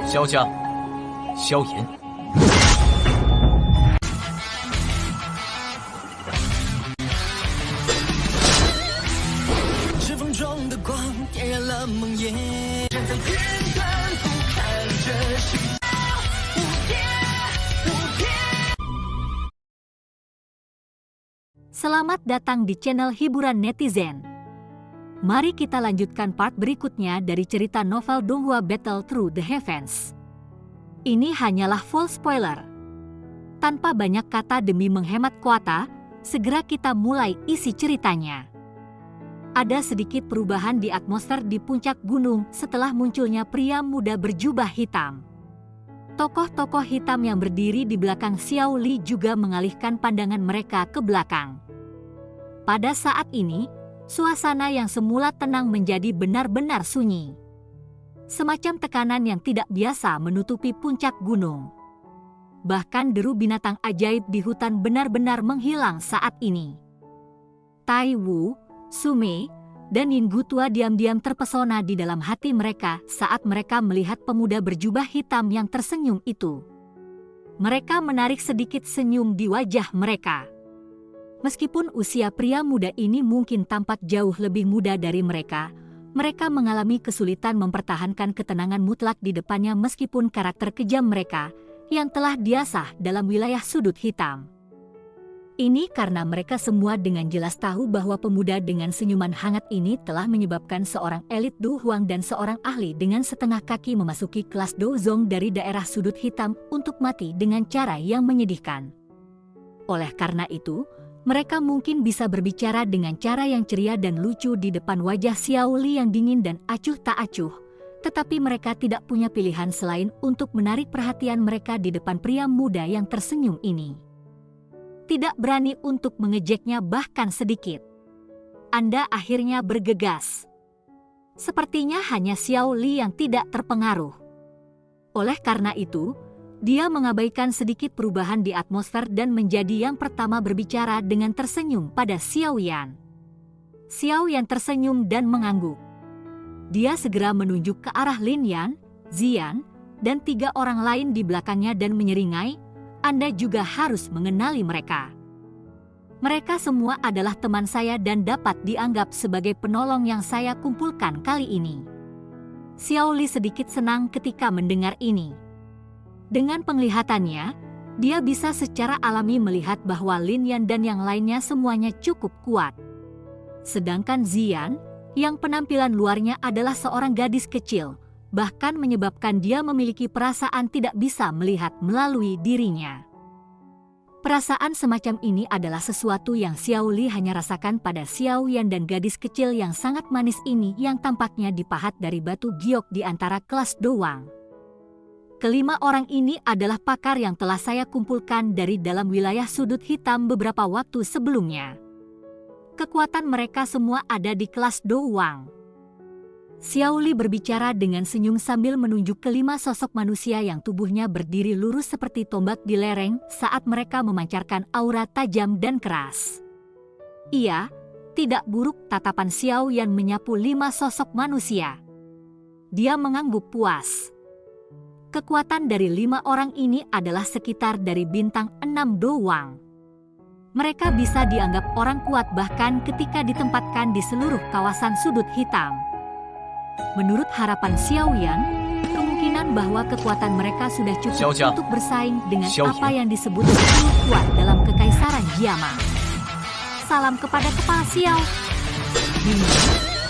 萧家、萧炎。指缝中的光点燃了梦魇，站在天端俯瞰着星无边无边。 Selamat datang di channel hiburan netizen. Mari kita lanjutkan part berikutnya dari cerita novel Donghua Battle Through the Heavens. Ini hanyalah full spoiler. Tanpa banyak kata demi menghemat kuota, segera kita mulai isi ceritanya. Ada sedikit perubahan di atmosfer di puncak gunung setelah munculnya pria muda berjubah hitam. Tokoh-tokoh hitam yang berdiri di belakang Xiao Li juga mengalihkan pandangan mereka ke belakang. Pada saat ini, suasana yang semula tenang menjadi benar-benar sunyi. Semacam tekanan yang tidak biasa menutupi puncak gunung. Bahkan deru binatang ajaib di hutan benar-benar menghilang saat ini. Tai Wu, Sume, dan Yinggu tua diam-diam terpesona di dalam hati mereka saat mereka melihat pemuda berjubah hitam yang tersenyum itu. Mereka menarik sedikit senyum di wajah mereka. Meskipun usia pria muda ini mungkin tampak jauh lebih muda dari mereka, mereka mengalami kesulitan mempertahankan ketenangan mutlak di depannya meskipun karakter kejam mereka yang telah diasah dalam wilayah sudut hitam. Ini karena mereka semua dengan jelas tahu bahwa pemuda dengan senyuman hangat ini telah menyebabkan seorang elit Du Huang dan seorang ahli dengan setengah kaki memasuki kelas Dozong dari daerah sudut hitam untuk mati dengan cara yang menyedihkan. Oleh karena itu, mereka mungkin bisa berbicara dengan cara yang ceria dan lucu di depan wajah Xiao Li yang dingin dan acuh tak acuh, tetapi mereka tidak punya pilihan selain untuk menarik perhatian mereka di depan pria muda yang tersenyum ini. Tidak berani untuk mengejeknya bahkan sedikit. Anda akhirnya bergegas. Sepertinya hanya Xiao Li yang tidak terpengaruh. Oleh karena itu, dia mengabaikan sedikit perubahan di atmosfer dan menjadi yang pertama berbicara dengan tersenyum pada Xiao Yan. Xiao Yan tersenyum dan mengangguk. Dia segera menunjuk ke arah Lin Yan, Ziyan, dan 3 orang lain di belakangnya dan menyeringai, "Anda juga harus mengenali mereka. Mereka semua adalah teman saya dan dapat dianggap sebagai penolong yang saya kumpulkan kali ini." Xiao Li sedikit senang ketika mendengar ini. Dengan penglihatannya, dia bisa secara alami melihat bahwa Lin Yan dan yang lainnya semuanya cukup kuat. Sedangkan Ziyan, yang penampilan luarnya adalah seorang gadis kecil, bahkan menyebabkan dia memiliki perasaan tidak bisa melihat melalui dirinya. Perasaan semacam ini adalah sesuatu yang Xiao Li hanya rasakan pada Xiao Yan dan gadis kecil yang sangat manis ini yang tampaknya dipahat dari batu giok di antara kelas Dowang. Kelima orang ini adalah pakar yang telah saya kumpulkan dari dalam wilayah sudut hitam beberapa waktu sebelumnya. Kekuatan mereka semua ada di kelas Dowang. Xiao Li berbicara dengan senyum sambil menunjuk kelima sosok manusia yang tubuhnya berdiri lurus seperti tombak di lereng saat mereka memancarkan aura tajam dan keras. Iya, tidak buruk tatapan Xiao Yan menyapu 5 sosok manusia. Dia mengangguk puas. Kekuatan dari 5 orang ini adalah sekitar dari bintang 6 Dowang. Mereka bisa dianggap orang kuat bahkan ketika ditempatkan di seluruh kawasan sudut hitam. Menurut harapan Xiao Yan, kemungkinan bahwa kekuatan mereka sudah cukup untuk bersaing dengan apa yang disebut 10 kuat dalam kekaisaran Jiama. Salam kepada kepala Xiao.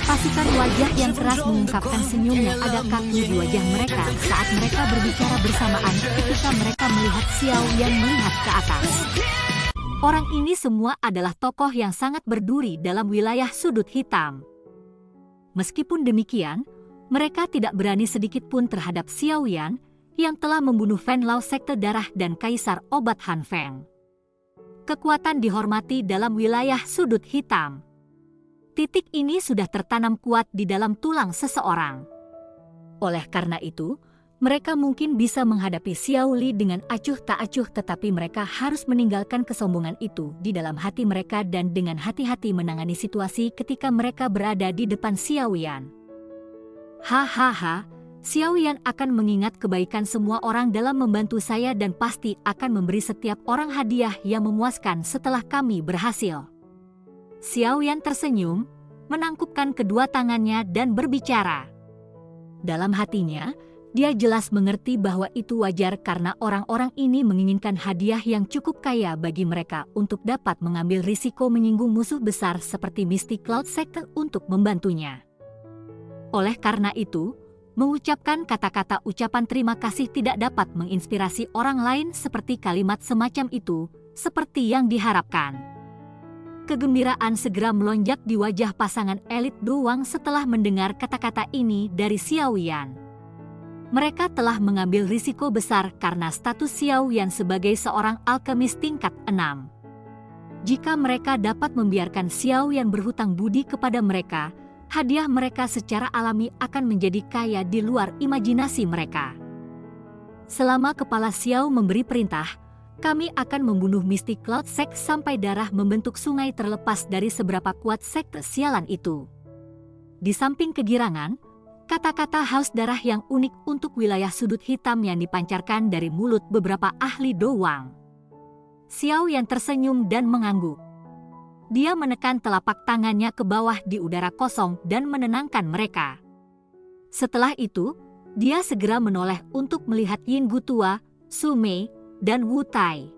Pasukan wajah yang keras mengungkapkan senyum yang ada kaku di wajah mereka saat mereka berbicara bersamaan ketika mereka melihat Xiao Yan melihat ke atas. Orang ini semua adalah tokoh yang sangat berduri dalam wilayah sudut hitam. Meskipun demikian, mereka tidak berani sedikit pun terhadap Xiao Yan yang telah membunuh Fen Lao Sekte Darah dan Kaisar Obat Han Feng. Kekuatan dihormati dalam wilayah sudut hitam. Titik ini sudah tertanam kuat di dalam tulang seseorang. Oleh karena itu, mereka mungkin bisa menghadapi Xiao Li dengan acuh tak acuh, tetapi mereka harus meninggalkan kesombongan itu di dalam hati mereka dan dengan hati-hati menangani situasi ketika mereka berada di depan Xiao Yan. Hahaha, Xiao Yan akan mengingat kebaikan semua orang dalam membantu saya dan pasti akan memberi setiap orang hadiah yang memuaskan setelah kami berhasil. Xiao Yan tersenyum, menangkupkan kedua tangannya dan berbicara. Dalam hatinya, dia jelas mengerti bahwa itu wajar karena orang-orang ini menginginkan hadiah yang cukup kaya bagi mereka untuk dapat mengambil risiko menyinggung musuh besar seperti Mystic Cloud Sector untuk membantunya. Oleh karena itu, mengucapkan kata-kata ucapan terima kasih tidak dapat menginspirasi orang lain seperti kalimat semacam itu, seperti yang diharapkan. Kegembiraan segera melonjak di wajah pasangan elit Dowang setelah mendengar kata-kata ini dari Xiao Yan. Mereka telah mengambil risiko besar karena status Xiao Yan sebagai seorang alkemis tingkat 6. Jika mereka dapat membiarkan Xiao Yan berhutang budi kepada mereka, hadiah mereka secara alami akan menjadi kaya di luar imajinasi mereka. Selama kepala Xiao memberi perintah, kami akan membunuh Mystic Cloud Sect sampai darah membentuk sungai terlepas dari seberapa kuat sekte sialan itu. Di samping kegirangan, kata-kata haus darah yang unik untuk wilayah sudut hitam yang dipancarkan dari mulut beberapa ahli Dowang. Xiao Yan tersenyum dan mengangguk. Dia menekan telapak tangannya ke bawah di udara kosong dan menenangkan mereka. Setelah itu, dia segera menoleh untuk melihat Yin Gutua, Su Mei, dan Wu Tai.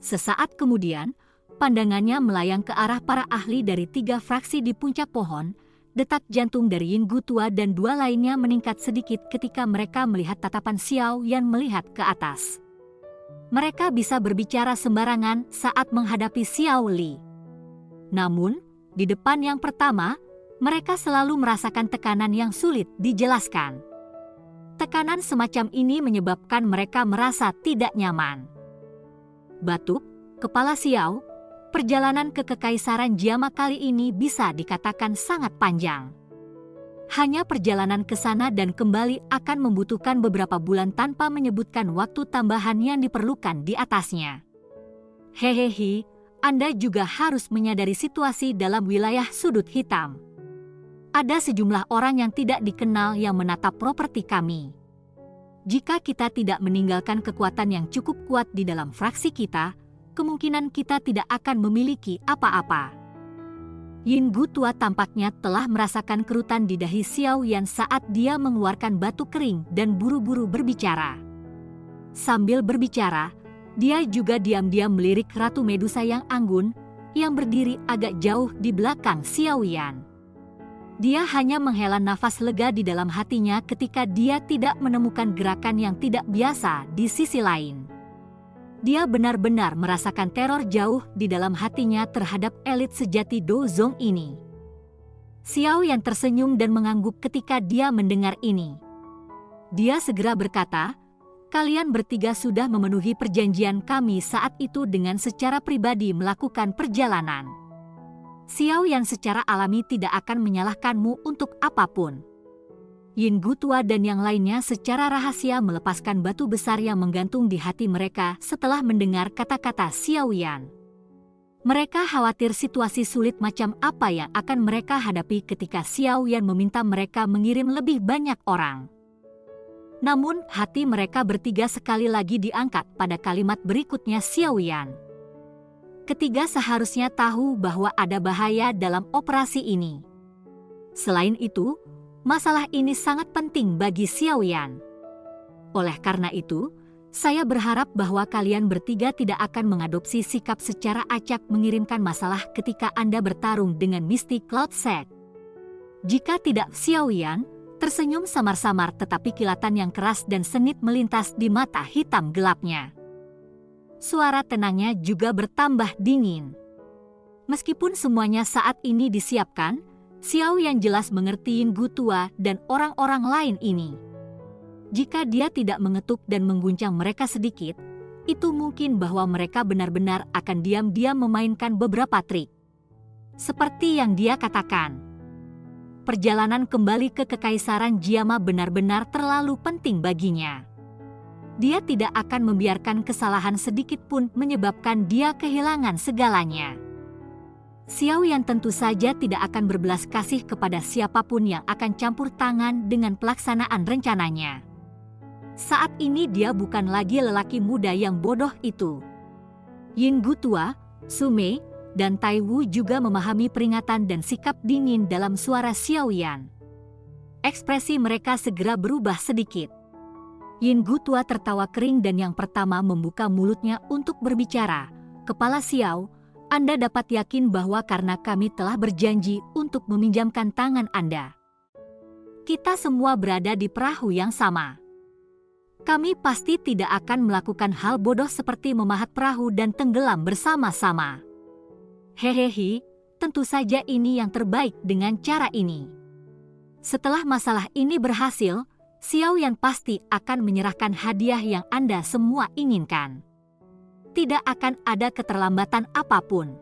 Sesaat kemudian, pandangannya melayang ke arah para ahli dari 3 fraksi di puncak pohon. Detak jantung dari Yin Gutua dan 2 lainnya meningkat sedikit ketika mereka melihat tatapan Xiao Yan melihat ke atas. Mereka bisa berbicara sembarangan saat menghadapi Xiao Li. Namun, di depan yang pertama, mereka selalu merasakan tekanan yang sulit dijelaskan. Tekanan semacam ini menyebabkan mereka merasa tidak nyaman. Batuk, kepala Xiao, perjalanan ke Kekaisaran Jiama kali ini bisa dikatakan sangat panjang. Hanya perjalanan ke sana dan kembali akan membutuhkan beberapa bulan tanpa menyebutkan waktu tambahan yang diperlukan di atasnya. Hehehe, Anda juga harus menyadari situasi dalam wilayah sudut hitam. Ada sejumlah orang yang tidak dikenal yang menatap properti kami. Jika kita tidak meninggalkan kekuatan yang cukup kuat di dalam fraksi kita, kemungkinan kita tidak akan memiliki apa-apa. Yin Gutua tampaknya telah merasakan kerutan di dahi Xiao Yan saat dia mengeluarkan batu kering dan buru-buru berbicara. Sambil berbicara, dia juga diam-diam melirik Ratu Medusa yang anggun, yang berdiri agak jauh di belakang Xiao Yan. Dia hanya menghela nafas lega di dalam hatinya ketika dia tidak menemukan gerakan yang tidak biasa di sisi lain. Dia benar-benar merasakan teror jauh di dalam hatinya terhadap elit sejati Dozong ini. Xiao Yan tersenyum dan mengangguk ketika dia mendengar ini. Dia segera berkata, "Kalian bertiga sudah memenuhi perjanjian kami saat itu dengan secara pribadi melakukan perjalanan. Xiao Yan secara alami tidak akan menyalahkanmu untuk apapun." Yin Gutua dan yang lainnya secara rahasia melepaskan batu besar yang menggantung di hati mereka setelah mendengar kata-kata Xiao Yan. Mereka khawatir situasi sulit macam apa yang akan mereka hadapi ketika Xiao Yan meminta mereka mengirim lebih banyak orang. Namun, hati mereka bertiga sekali lagi diangkat pada kalimat berikutnya Xiao Yan. Ketiga seharusnya tahu bahwa ada bahaya dalam operasi ini. Selain itu, masalah ini sangat penting bagi Xiao Yan. Oleh karena itu, saya berharap bahwa kalian bertiga tidak akan mengadopsi sikap secara acak mengirimkan masalah ketika Anda bertarung dengan Mystic Cloud Sect. Jika tidak, Xiao Yan tersenyum samar-samar tetapi kilatan yang keras dan sengit melintas di mata hitam gelapnya. Suara tenangnya juga bertambah dingin. Meskipun semuanya saat ini disiapkan, Xiao Yan jelas mengerti Yin Gutua dan orang-orang lain ini. Jika dia tidak mengetuk dan mengguncang mereka sedikit, itu mungkin bahwa mereka benar-benar akan diam-diam memainkan beberapa trik. Seperti yang dia katakan, perjalanan kembali ke Kekaisaran Jiama benar-benar terlalu penting baginya. Dia tidak akan membiarkan kesalahan sedikit pun menyebabkan dia kehilangan segalanya. Xiao Yan tentu saja tidak akan berbelas kasih kepada siapapun yang akan campur tangan dengan pelaksanaan rencananya. Saat ini dia bukan lagi lelaki muda yang bodoh itu. Yin Gu tua, Su Mei, dan Tai Wu juga memahami peringatan dan sikap dingin dalam suara Xiao Yan. Ekspresi mereka segera berubah sedikit. Yin Gu tua tertawa kering dan yang pertama membuka mulutnya untuk berbicara. Kepala Xiao, Anda dapat yakin bahwa karena kami telah berjanji untuk meminjamkan tangan Anda. Kita semua berada di perahu yang sama. Kami pasti tidak akan melakukan hal bodoh seperti memahat perahu dan tenggelam bersama-sama. Hehehe, tentu saja ini yang terbaik dengan cara ini. Setelah masalah ini berhasil, Xiao Yan pasti akan menyerahkan hadiah yang Anda semua inginkan. Tidak akan ada keterlambatan apapun.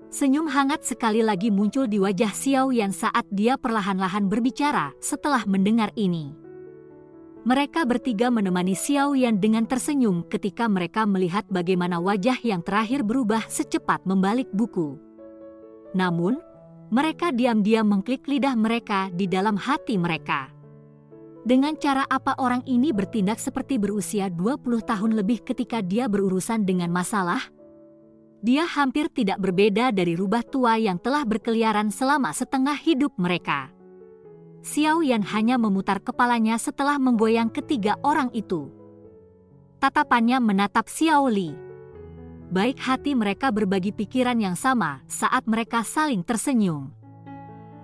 Senyum hangat sekali lagi muncul di wajah Xiao Yan saat dia perlahan-lahan berbicara setelah mendengar ini. Mereka bertiga menemani Xiao Yan dengan tersenyum ketika mereka melihat bagaimana wajah yang terakhir berubah secepat membalik buku. Namun, mereka diam-diam mengklik lidah mereka di dalam hati mereka. Dengan cara apa orang ini bertindak seperti berusia 20 tahun lebih ketika dia berurusan dengan masalah? Dia hampir tidak berbeda dari rubah tua yang telah berkeliaran selama setengah hidup mereka. Xiao Yan hanya memutar kepalanya setelah menggoyang ketiga orang itu. Tatapannya menatap Xiao Li. Baik hati mereka berbagi pikiran yang sama saat mereka saling tersenyum.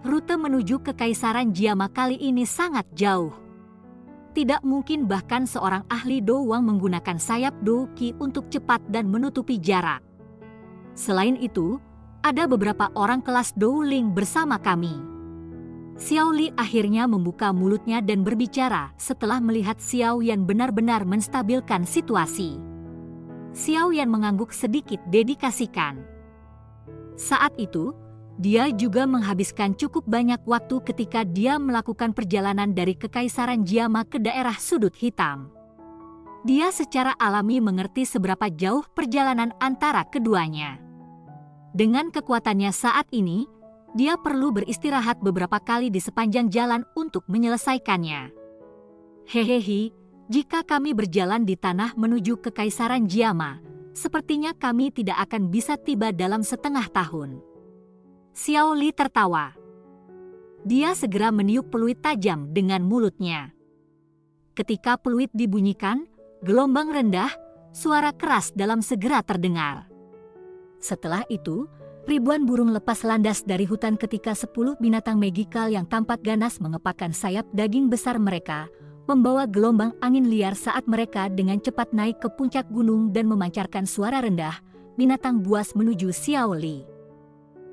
Rute menuju Kekaisaran Jiama kali ini sangat jauh. Tidak mungkin bahkan seorang ahli doang menggunakan sayap doki untuk cepat dan menutupi jarak. Selain itu, ada beberapa orang kelas Douling bersama kami. Xiao Li akhirnya membuka mulutnya dan berbicara setelah melihat Xiao Yan benar-benar menstabilkan situasi. Xiao Yan mengangguk sedikit dedikasikan. Saat itu, dia juga menghabiskan cukup banyak waktu ketika dia melakukan perjalanan dari Kekaisaran Jiama ke daerah Sudut Hitam. Dia secara alami mengerti seberapa jauh perjalanan antara keduanya. Dengan kekuatannya saat ini, dia perlu beristirahat beberapa kali di sepanjang jalan untuk menyelesaikannya. Hehehe, jika kami berjalan di tanah menuju Kekaisaran Jiama, sepertinya kami tidak akan bisa tiba dalam setengah tahun. Xiao Li tertawa. Dia segera meniup peluit tajam dengan mulutnya. Ketika peluit dibunyikan, gelombang rendah, suara keras dalam segera terdengar. Setelah itu, ribuan burung lepas landas dari hutan ketika 10 binatang magikal yang tampak ganas mengepakkan sayap daging besar mereka, membawa gelombang angin liar saat mereka dengan cepat naik ke puncak gunung dan memancarkan suara rendah, binatang buas menuju Xiao Li.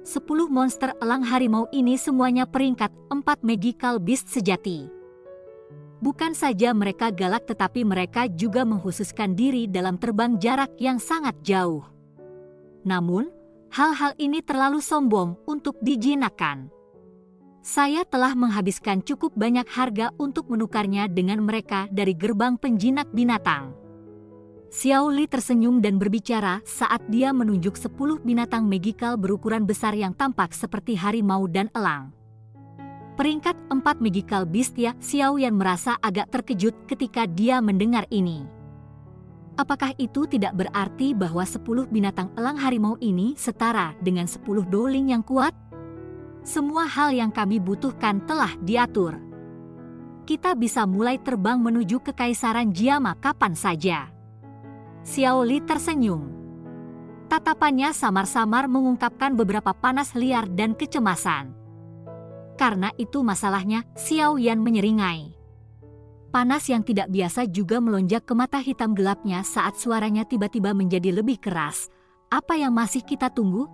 10 monster elang harimau ini semuanya peringkat 4 magical beast sejati. Bukan saja mereka galak tetapi mereka juga mengkhususkan diri dalam terbang jarak yang sangat jauh. Namun, hal-hal ini terlalu sombong untuk dijinakkan. Saya telah menghabiskan cukup banyak harga untuk menukarnya dengan mereka dari gerbang penjinak binatang. Xiao Li tersenyum dan berbicara saat dia menunjuk 10 binatang magikal berukuran besar yang tampak seperti harimau dan elang. Peringkat 4 magical beast ya, Xiao Yan merasa agak terkejut ketika dia mendengar ini. Apakah itu tidak berarti bahwa 10 binatang elang harimau ini setara dengan 10 Douling yang kuat? Semua hal yang kami butuhkan telah diatur. Kita bisa mulai terbang menuju Kekaisaran Jiama kapan saja. Xiao Li tersenyum. Tatapannya samar-samar mengungkapkan beberapa panas liar dan kecemasan. Karena itu masalahnya, Xiao Yan menyeringai. Panas yang tidak biasa juga melonjak ke mata hitam gelapnya saat suaranya tiba-tiba menjadi lebih keras. Apa yang masih kita tunggu?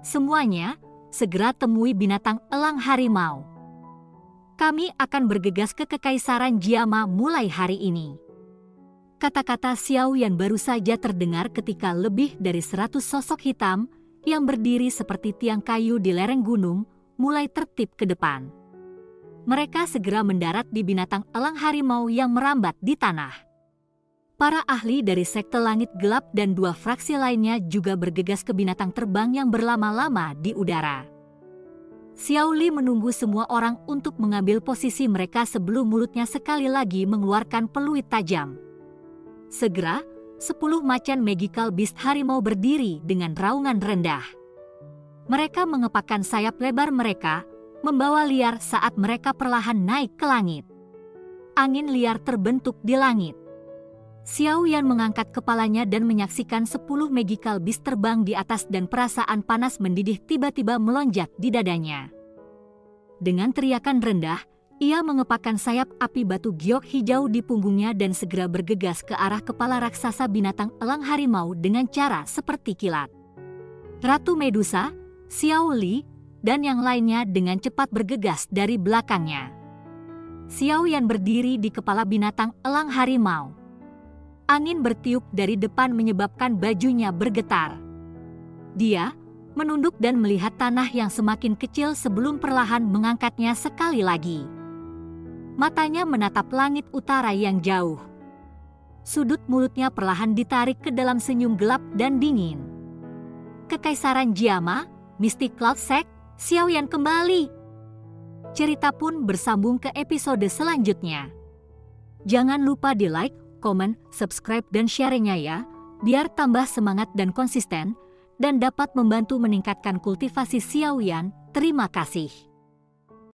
Semuanya, segera temui binatang elang harimau. Kami akan bergegas ke Kekaisaran Jiama mulai hari ini. Kata-kata Xiao Yan baru saja terdengar ketika lebih dari 100 sosok hitam yang berdiri seperti tiang kayu di lereng gunung mulai tertib ke depan. Mereka segera mendarat di binatang elang harimau yang merambat di tanah. Para ahli dari sekte langit gelap dan 2 fraksi lainnya juga bergegas ke binatang terbang yang berlama-lama di udara. Xiao Li menunggu semua orang untuk mengambil posisi mereka sebelum mulutnya sekali lagi mengeluarkan peluit tajam. Segera, 10 macan magical beast harimau berdiri dengan raungan rendah. Mereka mengepakkan sayap lebar mereka, membawa liar saat mereka perlahan naik ke langit. Angin liar terbentuk di langit. Xiao Yan mengangkat kepalanya dan menyaksikan 10 magical beast terbang di atas dan perasaan panas mendidih tiba-tiba melonjak di dadanya. Dengan teriakan rendah, ia mengepakkan sayap api batu giok hijau di punggungnya dan segera bergegas ke arah kepala raksasa binatang elang harimau dengan cara seperti kilat. Ratu Medusa, Xiao Li, dan yang lainnya dengan cepat bergegas dari belakangnya. Xiao Yan berdiri di kepala binatang elang harimau. Angin bertiup dari depan menyebabkan bajunya bergetar. Dia menunduk dan melihat tanah yang semakin kecil sebelum perlahan mengangkatnya sekali lagi. Matanya menatap langit utara yang jauh. Sudut mulutnya perlahan ditarik ke dalam senyum gelap dan dingin. Kekaisaran Jiama, Mystic Cloud Sect, Xiao Yan kembali. Cerita pun bersambung ke episode selanjutnya. Jangan lupa di like, komen, subscribe dan share-nya ya, biar tambah semangat dan konsisten, dan dapat membantu meningkatkan kultivasi Xiao Yan. Terima kasih.